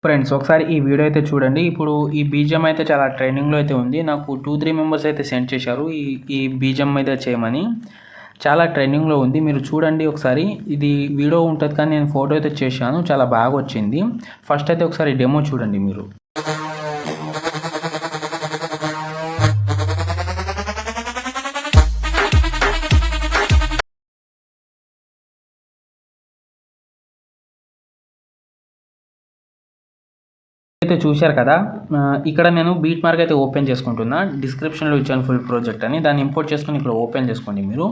Friends ఒకసారి ఈ video అయితే చూడండి. ఇప్పుడు ఈ బీజిఎం అయితే చాలా ట్రెండింగ్‌లో అయితే ఉంది. నాకు 2, 3 మెంబర్స్ అయితే సెండ్ చేశారు. ఈ ఈ బీజిఎం అయితే చేయమని. చాలా ట్రెండింగ్‌లో ఉంది. మీరు చూడండి ఒకసారి. ఇది వీడియో ఉంటది కానీ నేను ఫోటో అయితే చేశాను. చాలా బాగా వచ్చింది. ఫస్ట్ అయితే ఒకసారి డెమో చూడండి మీరు. అయితే చూశారు కదా. ఇక్కడ నేను బీట్ మార్క్ అయితే ఓపెన్ చేసుకుంటున్నా. డిస్క్రిప్షన్‌లో ఇచ్చాను ఫుల్ ప్రాజెక్ట్ అని. దాన్ని ఇంపోర్ట్ చేసుకొని ఇక్కడ ఓపెన్ చేసుకోండి మీరు.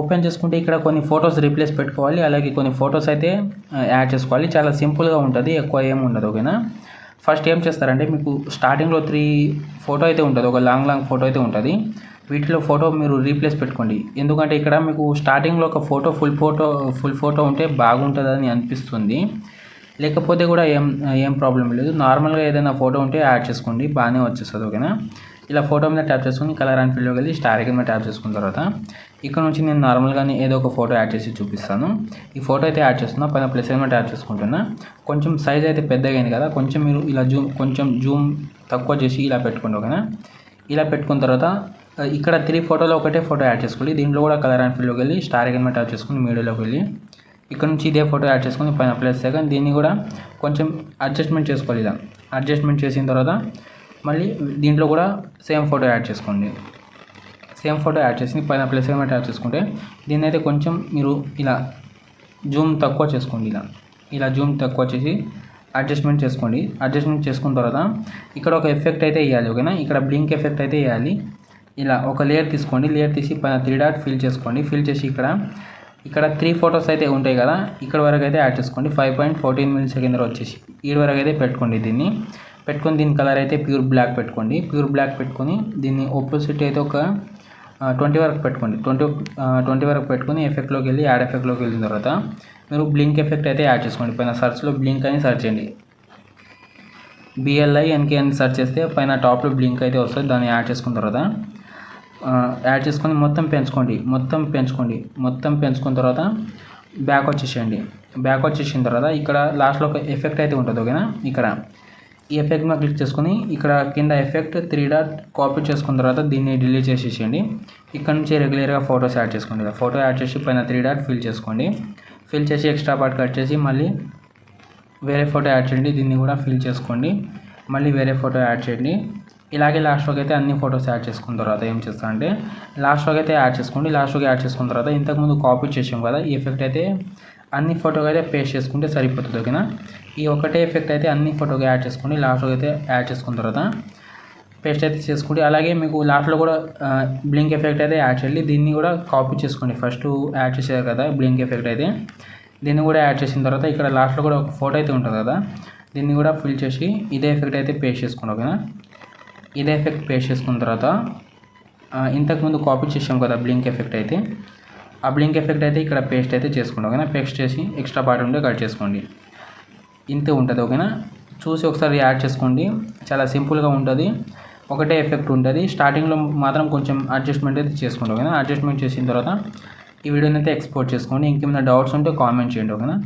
ఓపెన్ చేసుకుంటే ఇక్కడ కొన్ని ఫొటోస్ రీప్లేస్ పెట్టుకోవాలి. అలాగే కొన్ని ఫొటోస్ అయితే యాడ్ చేసుకోవాలి. చాలా సింపుల్‌గా ఉంటుంది. ఎక్కువ ఏమి ఉండదు. ఓకేనా. ఫస్ట్ ఏం చేస్తారంటే మీకు స్టార్టింగ్‌లో 3 ఫోటో అయితే ఉంటుంది. ఒక లాంగ్ ఫోటో అయితే ఉంటుంది. వీటిలో ఫోటో మీరు రీప్లేస్ పెట్టుకోండి. ఎందుకంటే ఇక్కడ మీకు స్టార్టింగ్‌లో ఒక ఫుల్ ఫోటో ఉంటే బాగుంటుందని అనిపిస్తుంది. లేకపోతే కూడా ఏం ప్రాబ్లం లేదు. నార్మల్గా ఏదైనా ఫోటో ఉంటే యాడ్ చేసుకోండి. బాగానే వచ్చేస్తుంది. ఓకేనా. ఇలా ఫోటో మీద ట్యాప్ చేసుకొని కలర్ అండ్ ఫీల్డ్లోకి వెళ్ళి స్టార్ ఐకాన్ మీద ట్యాప్ చేసుకున్న తర్వాత ఇక్కడ నుంచి నేను నార్మల్గానే ఏదో ఒక ఫోటో యాడ్ చేసి చూపిస్తాను. ఈ ఫోటో అయితే యాడ్ చేస్తున్నా. పైన ప్లస్ మీద ట్యాప్ చేసుకుంటున్నా. కొంచెం సైజ్ అయితే పెద్దగా అయింది కదా. కొంచెం మీరు ఇలా జూమ్ తక్కువ చేసి ఇలా పెట్టుకోండి. ఓకేనా. ఇలా పెట్టుకున్న తర్వాత ఇక్కడ 3 ఫోటోలో ఒకటే ఫోటో యాడ్ చేసుకోండి. దీంట్లో కూడా కలర్ అండ్ ఫీల్డ్లోకి వెళ్ళి స్టార్ ఐకాన్ మీద ట్యాప్ చేసుకుని మీడియాలోకి వెళ్ళి ఇక్కడ నుంచి ఇదే ఫోటో యాడ్ చేసుకొని పైన ప్లస్ సెకండ్ దీన్ని కూడా కొంచెం అడ్జస్ట్మెంట్ చేసుకోవాలి. ఇలా అడ్జస్ట్మెంట్ చేసిన తర్వాత మళ్ళీ దీంట్లో కూడా సేమ్ ఫోటో యాడ్ చేసుకోండి. సేమ్ ఫోటో యాడ్ చేసి పైన ప్లస్ సెకండ్ యాడ్ చేసుకుంటే దీన్ని అయితే కొంచెం మీరు ఇలా జూమ్ తక్కువ చేసుకోండి. ఇలా జూమ్ తక్కువ చేసి అడ్జస్ట్మెంట్ చేసుకోండి. అడ్జస్ట్మెంట్ చేసుకున్న తర్వాత ఇక్కడ ఒక ఎఫెక్ట్ అయితే వేయాలి. ఓకేనా. ఇక్కడ బ్లింక్ ఎఫెక్ట్ అయితే వేయాలి. ఇలా ఒక లేయర్ తీసుకోండి. లేయర్ తీసి పైన 3 డాట్ ఫిల్ చేసుకోండి. ఫిల్ చేసి ఇక్కడ 3 ఫొటోస్ అయితే ఉంటాయి కదా. ఇక్కడ వరకు అయితే యాడ్ చేసుకోండి. 5.14 మిల్లీ సెకండ్ వచ్చేసి ఈ వరకు అయితే పెట్టుకోండి. దీని కలర్ అయితే ప్యూర్ బ్లాక్ పెట్టుకోండి. ప్యూర్ బ్లాక్ పెట్టుకొని దీన్ని ఆపోజిట్ అయితే ఒక 20 వరకు పెట్టుకోండి. 20 వరకు పెట్టుకొని ఎఫెక్ట్లోకి వెళ్ళి యాడ్ ఎఫెక్ట్లోకి వెళ్ళిన తర్వాత మీరు బ్లింక్ ఎఫెక్ట్ అయితే యాడ్ చేసుకోండి. పైన సర్చ్లో బ్లింక్ అని సెర్చ్ చేయండి. BLINK అని సెర్చ్ చేస్తే పైన టాప్లో బ్లింక్ అయితే వస్తుంది. దాన్ని యాడ్ చేసుకున్న తర్వాత యాడ్ చేసుకొని మొత్తం పెంచుకున్న తర్వాత బ్యాక్ వచ్చేసేయండి. బ్యాక్ వచ్చేసిన తర్వాత ఇక్కడ లాస్ట్లో ఒక ఎఫెక్ట్ అయితే ఉంటుంది. ఓకేనా. ఇక్కడ ఈ ఎఫెక్ట్ మీద క్లిక్ చేసుకొని ఇక్కడ కింద ఎఫెక్ట్ 3 డాట్ కాపీ చేసుకున్న తర్వాత దీన్ని డిలీట్ చేసేసేయండి. ఇక్కడ నుంచి రెగ్యులర్గా ఫొటోస్ యాడ్ చేసుకోండి. ఫోటో యాడ్ చేసి పైన 3 డాట్ ఫిల్ చేసుకోండి. ఫిల్ చేసి ఎక్స్ట్రా పార్ట్ కట్ చేసి మళ్ళీ వేరే ఫోటో యాడ్ చేయండి. దీన్ని కూడా ఫిల్ చేసుకోండి. మళ్ళీ వేరే ఫోటో యాడ్ చేయండి. ఇలాగే లాస్ట్లోకి అయితే అన్ని ఫొటోస్ యాడ్ చేసుకున్న తర్వాత ఏం చేస్తారంటే లాస్ట్లోకి అయితే యాడ్ చేసుకోండి. లాస్ట్లోకి యాడ్ చేసుకున్న తర్వాత ఇంతకుముందు కాపీ చేసాం కదా. ఈ ఎఫెక్ట్ అయితే అన్ని ఫోటోకి అయితే పేస్ట్ చేసుకుంటే సరిపోతుంది. ఓకేనా. ఈ ఒకటే ఎఫెక్ట్ అయితే అన్ని ఫోటోకి యాడ్ చేసుకోండి. లాస్ట్లోకి అయితే యాడ్ చేసుకున్న తర్వాత పేస్ట్ అయితే చేసుకోండి. అలాగే మీకు లాస్ట్లో కూడా బ్లింక్ ఎఫెక్ట్ అయితే యాడ్ చేయాలి. దీన్ని కూడా కాపీ చేసుకోండి. ఫస్ట్ యాడ్ చేశారు కదా బ్లింక్ ఎఫెక్ట్ అయితే దీన్ని కూడా యాడ్ చేసిన తర్వాత ఇక్కడ లాస్ట్లో కూడా ఒక ఫోటో అయితే ఉంటుంది కదా. దీన్ని కూడా ఫిల్ చేసి ఇదే ఎఫెక్ట్ అయితే పేస్ట్ చేసుకోండి. ఓకేనా. ఇదే ఎఫెక్ట్ పేస్ట్ చేసుకున్న తర్వాత ఇంతకుముందు కాపీ చేసాం కదా బ్లింక్ ఎఫెక్ట్ అయితే ఆ బ్లింక్ ఎఫెక్ట్ అయితే ఇక్కడ పేస్ట్ అయితే చేసుకోండి. ఓకేనా. పేస్ట్ చేసి ఎక్స్ట్రా పార్ట్ ఉంటే కట్ చేసుకోండి. ఇంతే ఉంటుంది. ఓకేనా. చూసి ఒకసారి యాడ్ చేసుకోండి. చాలా సింపుల్గా ఉంటుంది. ఒకటే ఎఫెక్ట్ ఉంటుంది. స్టార్టింగ్లో మాత్రం కొంచెం అడ్జస్ట్మెంట్ అయితే చేసుకోండి. ఓకేనా. అడ్జస్ట్మెంట్ చేసిన తర్వాత ఈ వీడియోని అయితే ఎక్స్పోర్ట్ చేసుకోండి. ఇంకేమైనా డౌట్స్ ఉంటే కామెంట్ చేయండి. ఓకేనా.